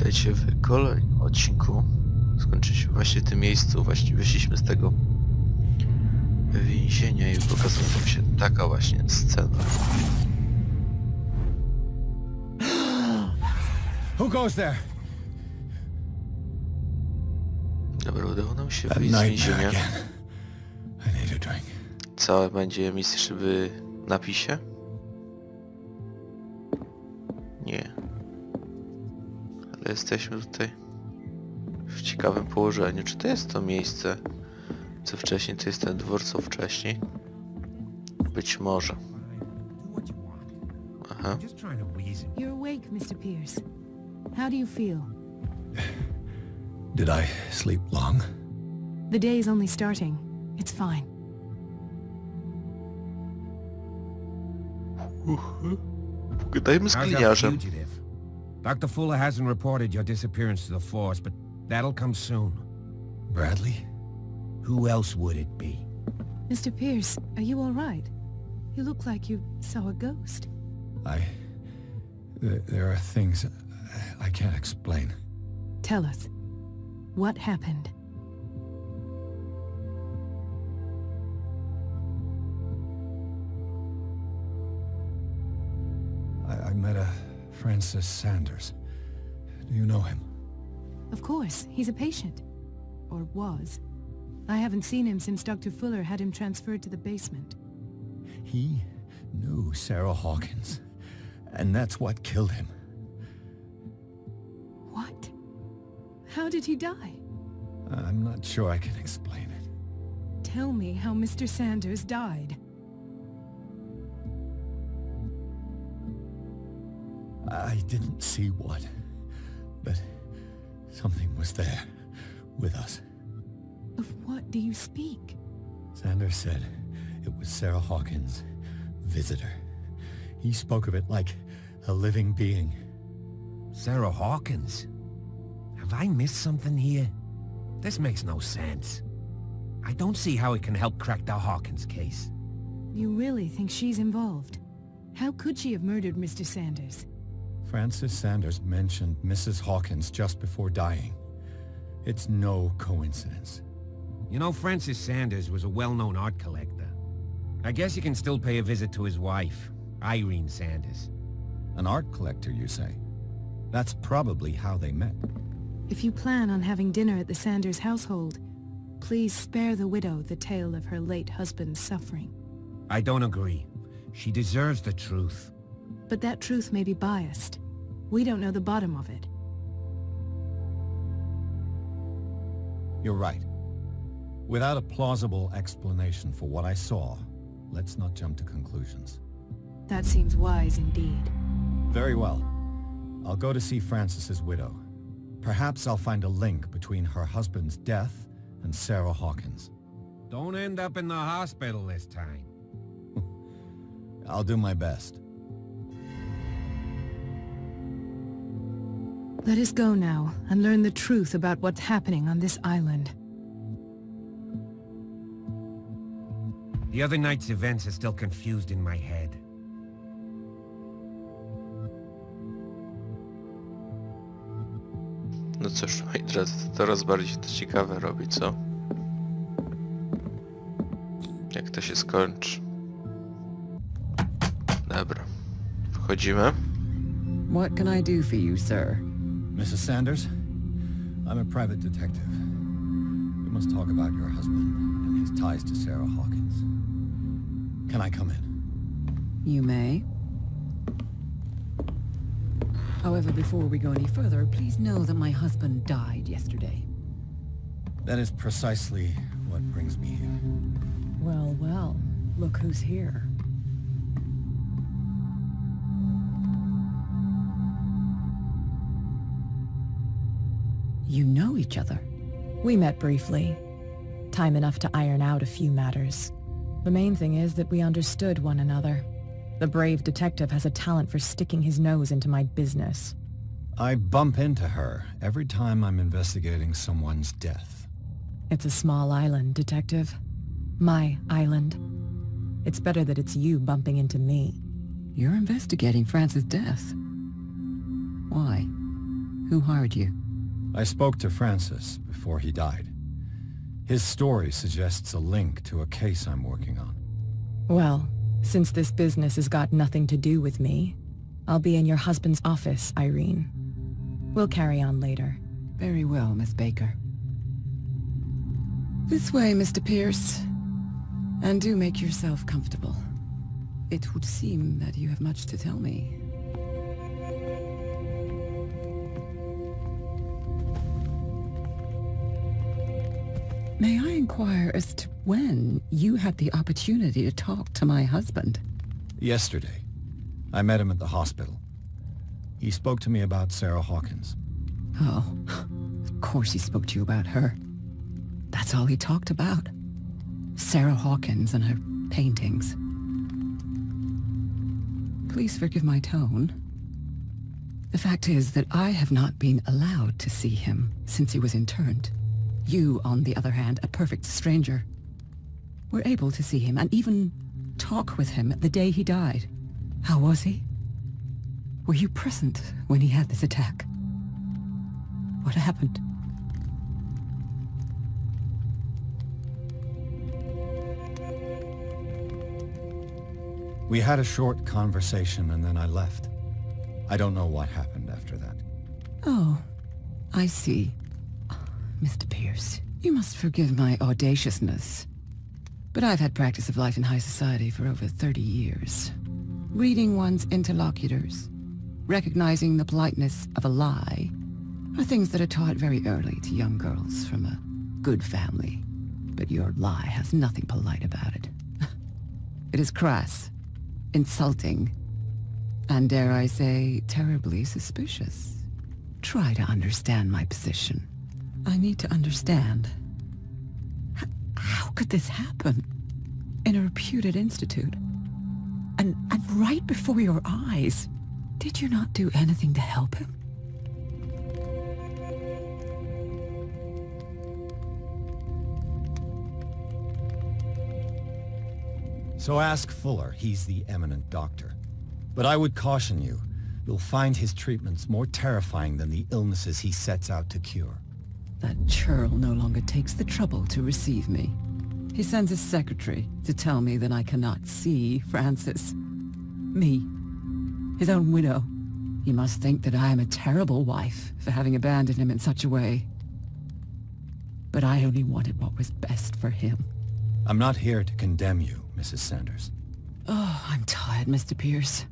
Witajcie w kolejnym odcinku. Skończy się właśnie w tym miejscu. Właściwie wyszliśmy z tego więzienia i pokazała nam się taka właśnie scena. Who goes there? Dobra, udało nam się wyjść z więzienia. Całe będzie misja w napisie? Nie. Ale jesteśmy tutaj w ciekawym położeniu. Czy to jest to miejsce, co wcześniej? To jest ten dwór, co wcześniej? Być może. Aha. You're awake, Mr. Pierce. How do you feel? Did I sleep long? The day is only starting. It's fine. Pogadajmy z gliniarzem. Dr. Fuller hasn't reported your disappearance to the force, but that'll come soon. Bradley? Who else would it be? Mr. Pierce, are you all right? You look like you saw a ghost. There are things I can't explain. Tell us. What happened? I met a Francis Sanders. Do you know him? Of course, he's a patient. Or was. I haven't seen him since Dr. Fuller had him transferred to the basement. He knew Sarah Hawkins, and that's what killed him. What? How did he die? I'm not sure I can explain it. Tell me how Mr. Sanders died. I didn't see what, but something was there, with us. Of what do you speak? Sanders said it was Sarah Hawkins' visitor. He spoke of it like a living being. Sarah Hawkins? Have I missed something here? This makes no sense. I don't see how it can help crack the Hawkins case. You really think she's involved? How could she have murdered Mr. Sanders? Francis Sanders mentioned Mrs. Hawkins just before dying. It's no coincidence. You know, Francis Sanders was a well-known art collector. I guess you can still pay a visit to his wife, Irene Sanders. An art collector, you say? That's probably how they met. If you plan on having dinner at the Sanders household, please spare the widow the tale of her late husband's suffering. I don't agree. She deserves the truth. But that truth may be biased. We don't know the bottom of it. You're right. Without a plausible explanation for what I saw, let's not jump to conclusions. That seems wise indeed. Very well. I'll go to see Francis's widow. Perhaps I'll find a link between her husband's death and Sarah Hawkins. Don't end up in the hospital this time. I'll do my best. Let us go now and learn the truth about what's happening on this island. The other night's events are still confused in my head. No cóż, moi drodzy, to coraz bardziej to ciekawe robi, co? Jak to się skończy? Dobra. Wchodzimy. What can I do for you, sir? Mrs. Sanders? I'm a private detective. We must talk about your husband and his ties to Sarah Hawkins. Can I come in? You may. However, before we go any further, please know that my husband died yesterday. That is precisely what brings me here. Well, well, look who's here. You know each other. We met briefly. Time enough to iron out a few matters. The main thing is that we understood one another. The brave detective has a talent for sticking his nose into my business. I bump into her every time I'm investigating someone's death. It's a small island, Detective. My island. It's better that it's you bumping into me. You're investigating Francis' death. Why? Who hired you? I spoke to Francis before he died. His story suggests a link to a case I'm working on. Well, since this business has got nothing to do with me, I'll be in your husband's office, Irene. We'll carry on later. Very well, Miss Baker. This way, Mr. Pierce. And do make yourself comfortable. It would seem that you have much to tell me. May I inquire as to when you had the opportunity to talk to my husband? Yesterday, I met him at the hospital. He spoke to me about Sarah Hawkins. Oh, of course he spoke to you about her. That's all he talked about. Sarah Hawkins and her paintings. Please forgive my tone. The fact is that I have not been allowed to see him since he was interned. You, on the other hand, a perfect stranger, were able to see him and even talk with him the day he died. How was he? Were you present when he had this attack? What happened? We had a short conversation and then I left. I don't know what happened after that. Oh, I see. Mr. Pierce, you must forgive my audaciousness, but I've had practice of life in high society for over 30 years. Reading one's interlocutors, recognizing the politeness of a lie, are things that are taught very early to young girls from a good family. But your lie has nothing polite about it. It is crass, insulting, and dare I say, terribly suspicious. Try to understand my position. I need to understand. How could this happen? In a reputed institute? And right before your eyes? Did you not do anything to help him? So ask Fuller, he's the eminent doctor. But I would caution you, you'll find his treatments more terrifying than the illnesses he sets out to cure. That churl no longer takes the trouble to receive me. He sends his secretary to tell me that I cannot see Francis. Me, his own widow. He must think that I am a terrible wife for having abandoned him in such a way. But I only wanted what was best for him. I'm not here to condemn you, Mrs. Sanders. Oh, I'm tired, Mr. Pierce.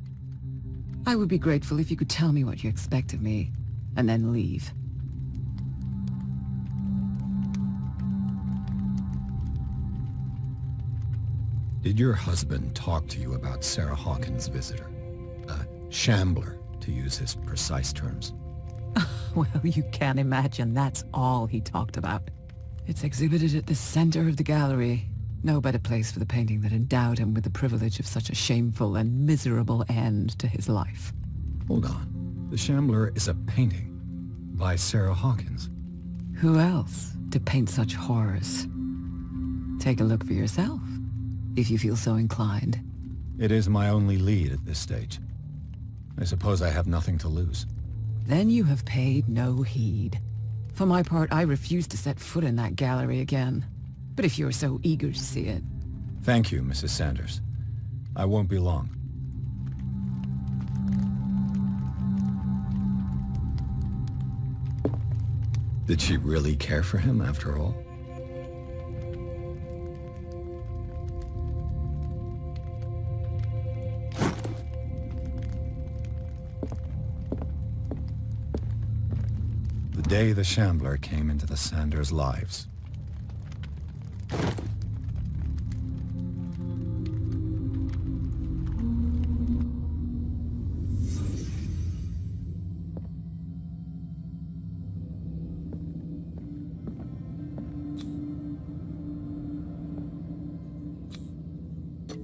I would be grateful if you could tell me what you expect of me, and then leave. Did your husband talk to you about Sarah Hawkins' visitor? A shambler, to use his precise terms. Well, you can't imagine that's all he talked about. It's exhibited at the center of the gallery. No better place for the painting that endowed him with the privilege of such a shameful and miserable end to his life. Hold on. The Shambler is a painting by Sarah Hawkins. Who else to paint such horrors? Take a look for yourself, if you feel so inclined. It is my only lead at this stage. I suppose I have nothing to lose. Then you have paid no heed. For my part, I refuse to set foot in that gallery again. But if you're so eager to see it... Thank you, Mrs. Sanders. I won't be long. Did she really care for him after all? The day the Shambler came into the Sanders' lives.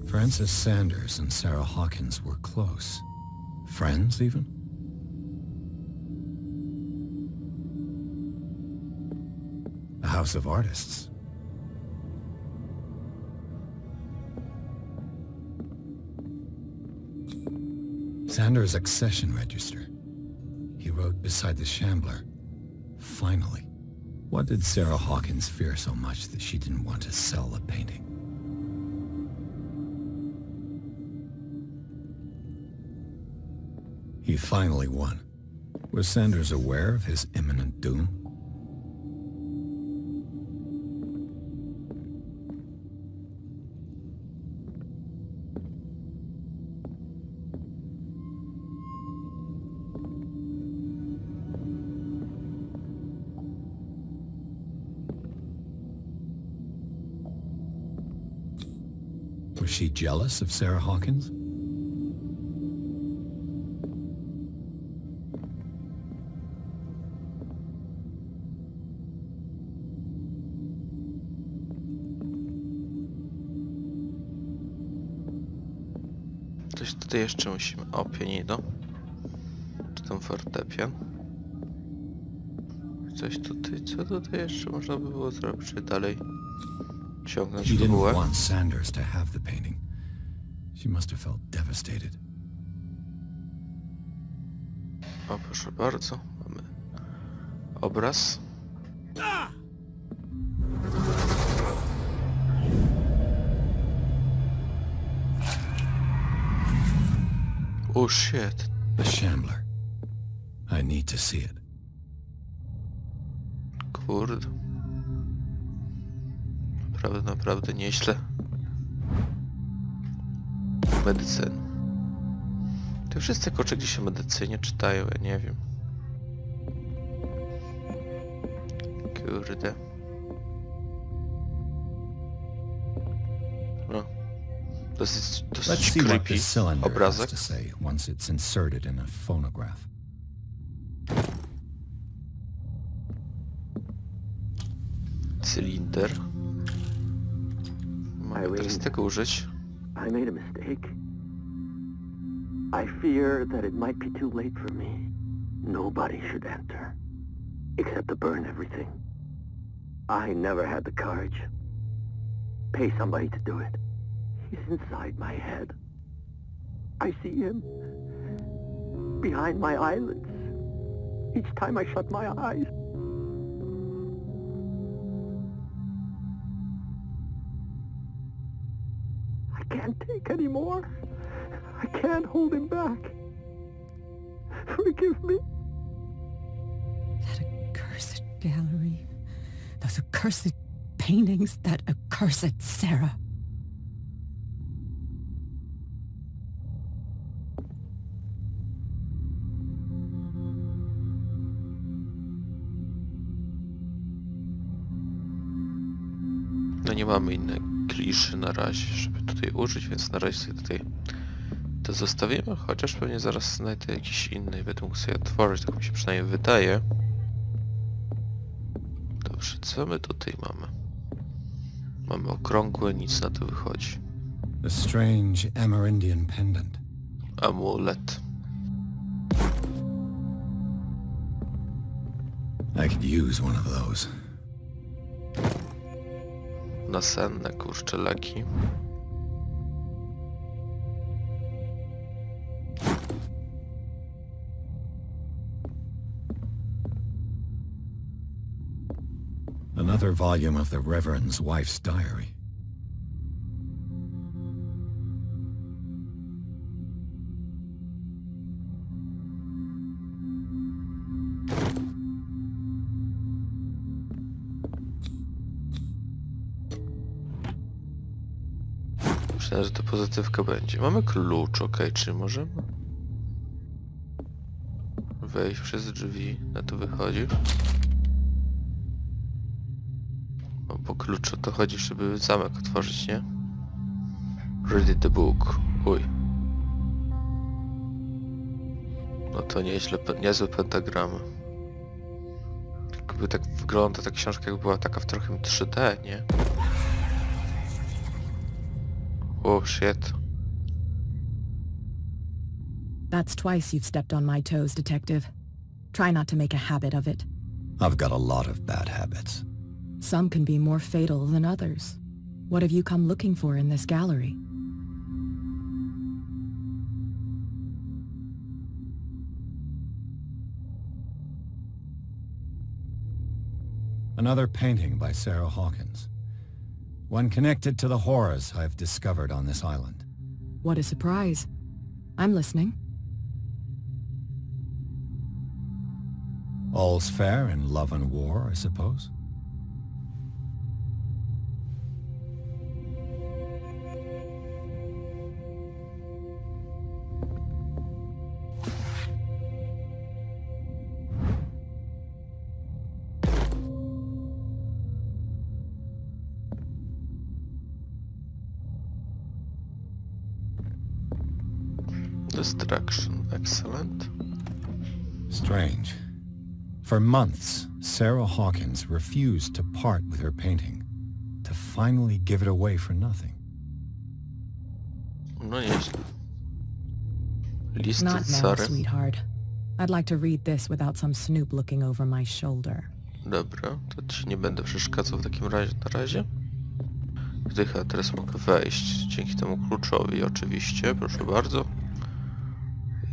Francis Sanders and Sarah Hawkins were close. Friends, even? A house of artists. Sanders' accession register. he wrote beside the Shambler. Finally. What did Sarah Hawkins fear so much that she didn't want to sell the painting? He finally won. Was Sanders aware of his imminent doom? Was she jealous of Sarah Hawkins? Coś tutaj jeszcze musimy... O, pianino. Czy tam fortepian? Coś tutaj... Co tutaj jeszcze można by było zrobić? Czy dalej ciągnąć She didn't fabułę? want Sanders to have the painting. She must have felt devastated. O, proszę bardzo. Mamy obraz. Oh shit. The Shambler. I need to see it. Kurde. Naprawdę nieźle. Medycyn. Te wszyscy kocze gdzieś o medycynie czytają, ja nie wiem. Kurde. No. Dosyć Let's see what creepy this cylinder has obrazek. to say once it's inserted in a phonograph. Cylinder. Mogę teraz tego użyć. I made a mistake. I fear that it might be too late for me. Nobody should enter, except to burn everything. I never had the courage. Pay somebody to do it. He's inside my head. I see him behind my eyelids each time I shut my eyes. I can't take any more. I can't hold him back. Forgive me. That accursed gallery. Those accursed paintings. That accursed Sarah. No nie mamy innej kliszy na razie, żeby tutaj użyć, więc na razie sobie tutaj to zostawimy, chociaż pewnie zaraz znajdę jakiś inny i będę mógł sobie otworzyć, tak mi się przynajmniej wydaje. Dobrze, co my tutaj mamy? Mamy okrągłe, nic na to wychodzi. A strange Amerindian pendant. Amulet. I could use one of those. Nasenne kurcze leki. Another volume of the Reverend's wife's diary. Myślałem, że to pozytywka będzie. Mamy klucz, okej, czy możemy wejść przez drzwi? Na to wychodzi. No, po kluczu to chodzi, żeby zamek otworzyć, nie? Read the book. Uj. No to nieźle, niezłe pentagramy. Jakby tak wygląda ta książka, jak była taka w trochę 3D, nie? Oh shit. That's twice you've stepped on my toes, Detective. Try not to make a habit of it. I've got a lot of bad habits. Some can be more fatal than others. What have you come looking for in this gallery? Another painting by Sarah Hawkins. One connected to the horrors I've discovered on this island. What a surprise. I'm listening. All's fair in love and war, I suppose. Destruction, excellent. Strange. For months, Sarah Hawkins refused to part with her painting, to finally give it away for nothing. No nieźle. List Not od now, Sary. sweetheart. I'd like to read this without some snoop looking over my shoulder. Dobra, to ci nie będę przeszkadzał w takim razie na razie. Gdy chyba teraz mogę wejść dzięki temu kluczowi oczywiście, proszę bardzo.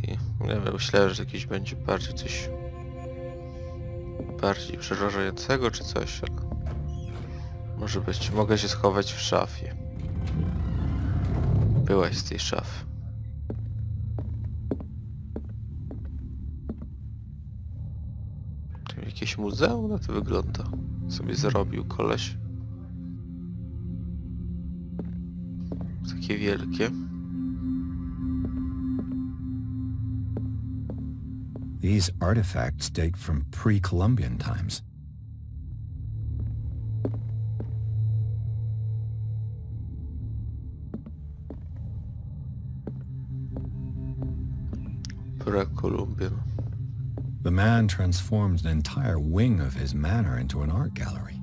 I nie wiem, myślałem, że jakiś będzie bardziej coś... bardziej przerażającego czy coś, ale... może być, mogę się schować w szafie. Byłaś z tej szafy. To jakieś muzeum na to wygląda. Sobie zrobił koleś. Takie wielkie. These artifacts date from pre-Columbian times. Pre-Columbian. The man transformed an entire wing of his manor into an art gallery.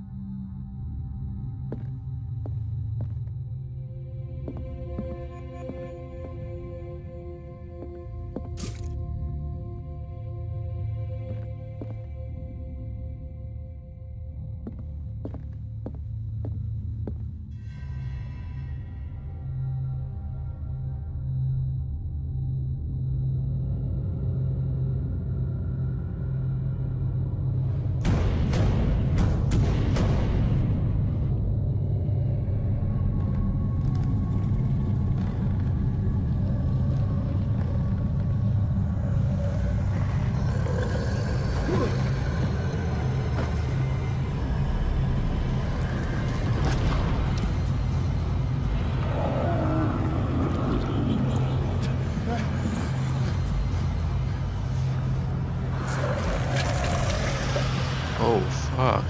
Oh fuck.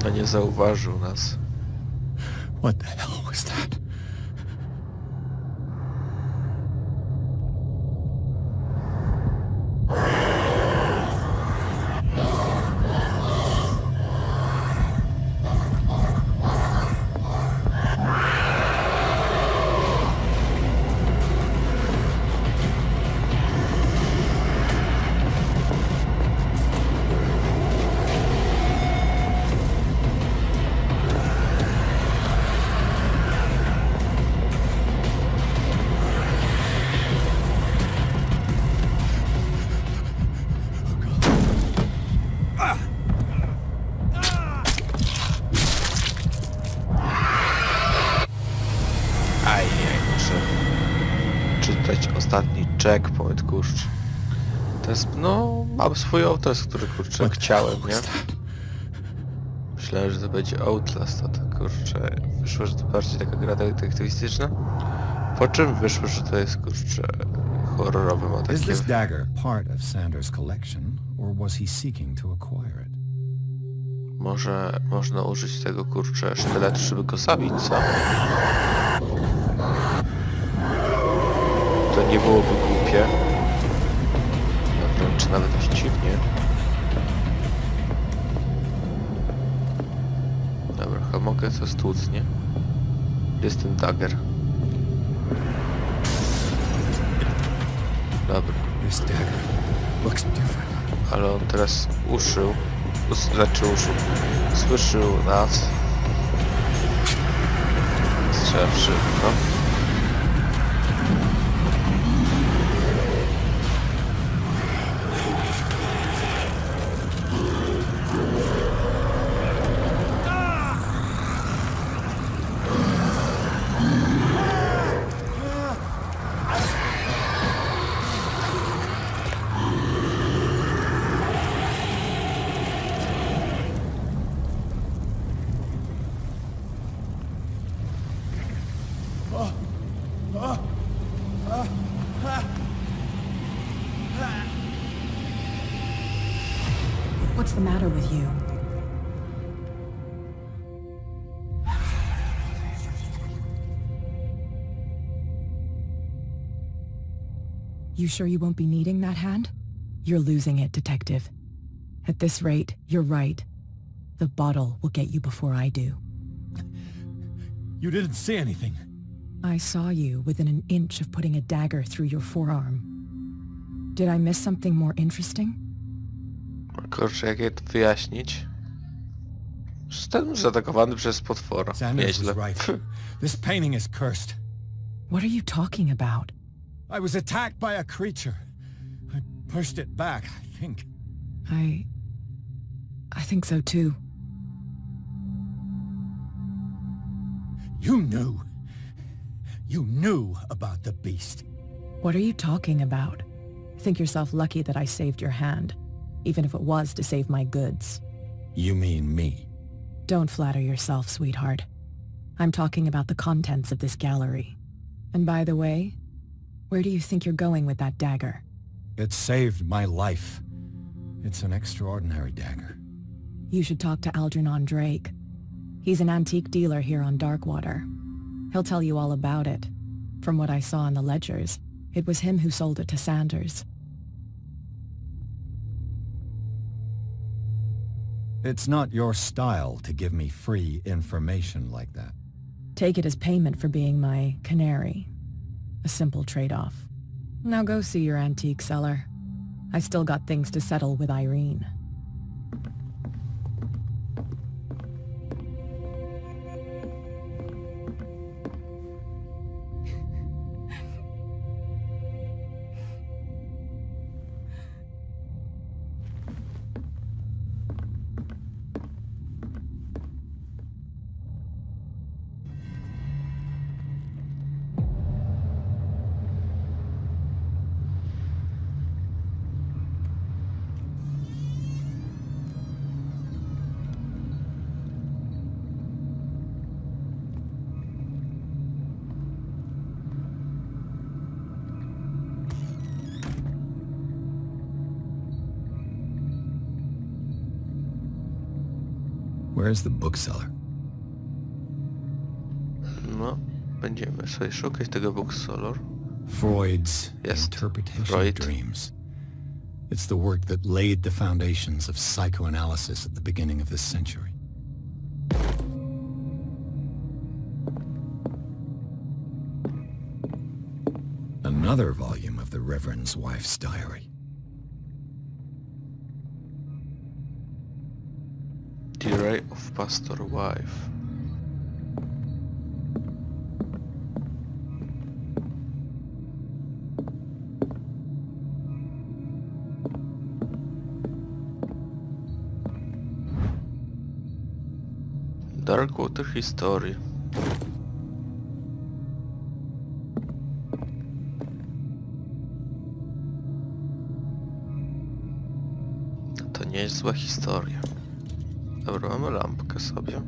A nie zauważył nas. What the hell was that? Czytać ostatni checkpoint, kurczę. To jest, no, mam swój Outlast, który, kurczę, chciałem, nie? Myślałem, że to będzie Outlast, a to, kurczę, wyszło, że to bardziej taka gra detektywistyczna. Po czym wyszło, że to jest, kurczę, horrorowy, ma Is takie... this dagger part of Sanders' collection, or was he seeking to acquire it? Może można użyć tego, kurczę, sztyletu, żeby go zabić, co? To nie byłoby głupie. Wręcz nawet dziwnie. Dobra, chyba mogę to stłuc, nie? Jest ten dagger. Dobra. This dagger looks different. Ale on teraz słyszył nas. Strzela szybko. What's the matter with you? You sure you won't be needing that hand? You're losing it, Detective. At this rate, you're right. The bottle will get you before I do. You didn't see anything. I saw you within an inch of putting a dagger through your forearm. Did I miss something more interesting? Kurczę, jak je to wyjaśnić? Zostałem zaatakowany przez potwora. Sanders Nieźle. was right. This painting is cursed. What are you talking about? I was attacked by a creature. I pushed it back, I think. I think so too. You knew. You knew about the beast. What are you talking about? Think yourself lucky that I saved your hand, even if it was to save my goods. You mean me? Don't flatter yourself, sweetheart. I'm talking about the contents of this gallery. And by the way, where do you think you're going with that dagger? It saved my life. It's an extraordinary dagger. You should talk to Algernon Drake. He's an antique dealer here on Darkwater. He'll tell you all about it. From what I saw in the ledgers, it was him who sold it to Sanders. It's not your style to give me free information like that. Take it as payment for being my canary. A simple trade-off. Now go see your antique seller. I still got things to settle with Irene. Where's the bookseller? No, będziemy sobie szukać tego bookseller. Freud's Yes, Interpretation Freud. of Dreams. It's the work that laid the foundations of psychoanalysis at the beginning of this century. Another volume of the Reverend's wife's diary. Diary of Pastor Wife. Darkwater History. To nie jest zła historia. Dobra, mamy lampkę sobie.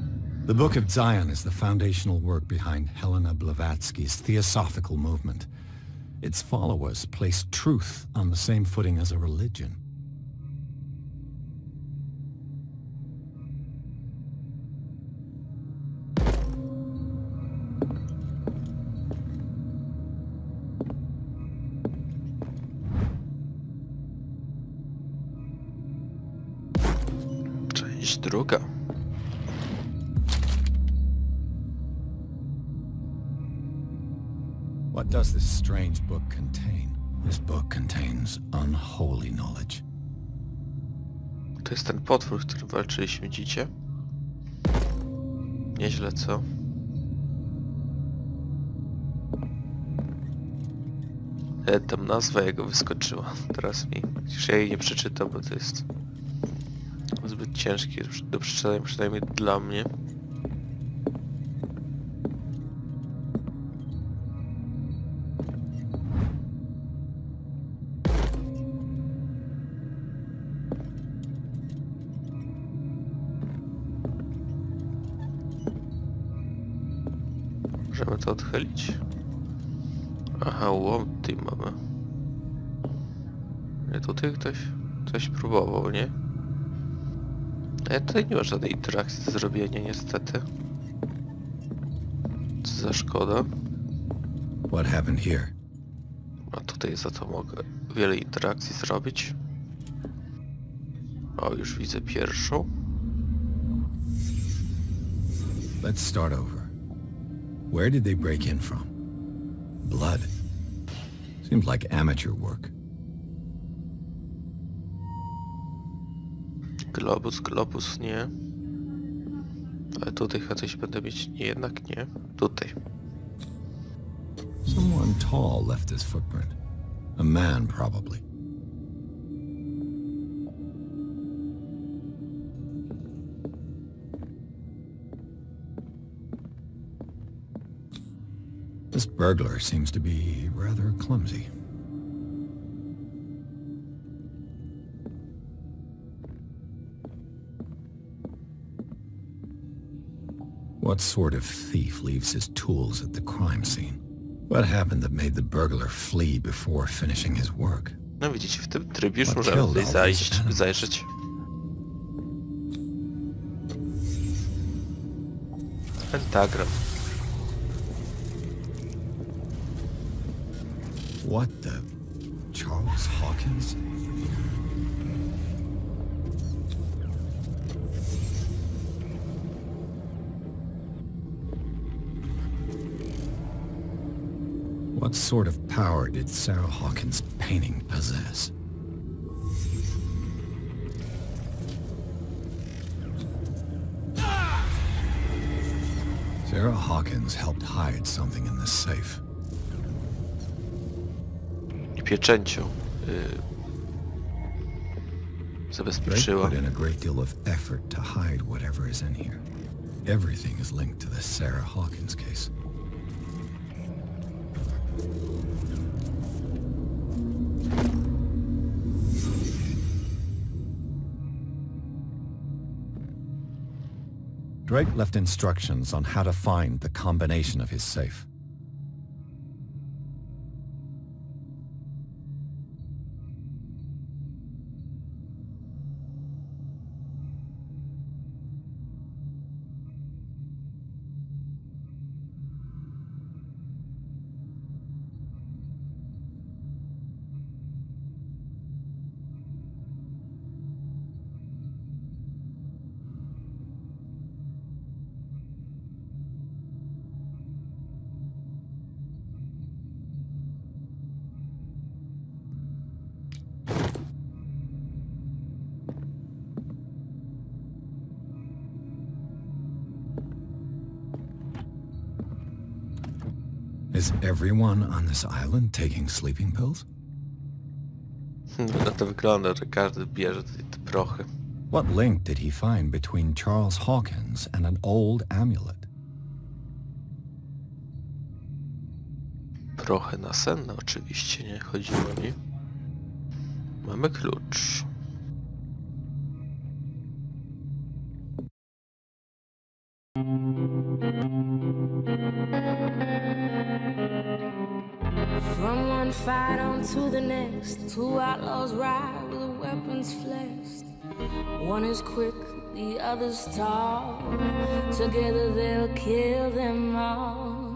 The Book of Zion is the foundational work behind Helena Blavatsky's Theosophical movement. Its followers place truth on the same footing as a religion. Część druga. What does this strange book contain? This book contains unholy knowledge. To jest ten potwór, który walczyliśmy dziecię. Nieźle, co? Tam nazwa jego wyskoczyła. Teraz mi. Przecież ja jej nie przeczytam, bo to jest zbyt ciężkie do przeczytania, przynajmniej dla mnie. Możemy to odchylić? Aha, łomty mamy. Nie, tutaj ktoś coś próbował, nie? Ale tutaj nie ma żadnej interakcji do zrobienia, niestety. Co za szkoda. What happened here? A tutaj za to mogę wiele interakcji zrobić. O, już widzę pierwszą. Let's start over. Where did they break in from? Blood. Seems like amateur work. Globus, nie. Ale tutaj chyba coś będę mieć, nie, jednak nie. Tutaj. Someone tall left this footprint. A man, probably. This burglar seems to be rather clumsy. What sort of thief leaves his tools at the crime scene? What happened that made the burglar flee before finishing his work? No widzicie, w tym trybie już możemy tutaj zajrzeć. Pentagram. What the... Charles Hawkins? What sort of power did Sarah Hawkins' painting possess? Sarah Hawkins helped hide something in this safe. I pieczęcią Drake zabezpieczyła. put in a great deal of effort to hide whatever is in here. Everything is linked to the Sarah Hawkins case. Drake left instructions on how to find the combination of his safe. Is everyone on this island taking sleeping pills? Na to wygląda, że każdy bierze te prochy. What link did he find between Charles Hawkins and an old amulet? Prochy nasenne oczywiście, nie chodziło mi. Mamy klucz. From one fight on to the next, two outlaws ride with their weapons flexed. One is quick, the other's tall. Together they'll kill them all.